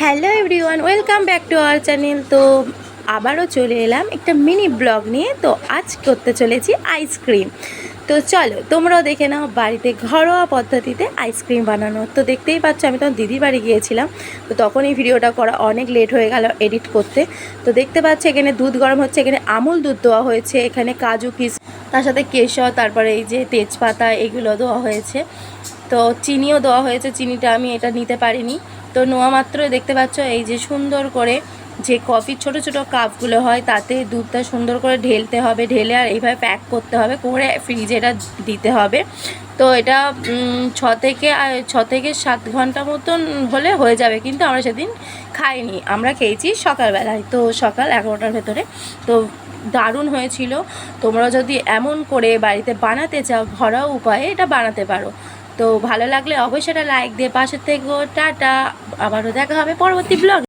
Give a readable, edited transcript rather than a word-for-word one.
Hello everyone, welcome back to our channel. তো আবারও চলে এলাম একটা মিনি ব্লগ নিয়ে। তো আজ করতে চলেছি আইসক্রিম। তো চলো তোমরাও দেখে নাও বাড়িতে ঘরোয়া পদ্ধতিতে আইসক্রিম বানানো। তো দেখতেই পাচ্ছ আমি তখন দিদির বাড়ি গিয়েছিলাম, তো তখন এই ভিডিওটা করা অনেক লেট হয়ে গেল এডিট করতে। তো দেখতে পাচ্ছ এখানে দুধ গরম হচ্ছে, এখানে আমুল দুধ দেওয়া হয়েছে, এখানে কাজু তার সাথে কেশর, তারপরে এই যে তেজপাতা এগুলো দেওয়া হয়েছে। তো চিনিও দেওয়া হয়েছে, চিনিটা আমি এটা নিতে পারিনি। তো নেওয়া মাত্রই দেখতে পাচ্ছ এই যে সুন্দর করে যে কফির ছোট ছোট কাপগুলো হয় তাতে দুধটা সুন্দর করে ঢেলতে হবে, ঢেলে আর এইভাবে প্যাক করতে হবে, করে ফ্রিজে এটা দিতে হবে। তো এটা 6 থেকে 7 ঘন্টা মতন হলে হয়ে যাবে, কিন্তু আমরা সেদিন খাইনি, আমরা খেয়েছি সকালবেলায়, তো সকাল 11টার ভেতরে। তো দারুণ হয়েছিল। তোমরা যদি এমন করে বাড়িতে বানাতে চাও ঘরোয়া উপায়ে এটা বানাতে পারো। তো ভালো লাগলে অবশ্যই এটা লাইক দিয়ে পাশে থেকে টাটা। আবারও দেখা হবে পরবর্তী ব্লগ।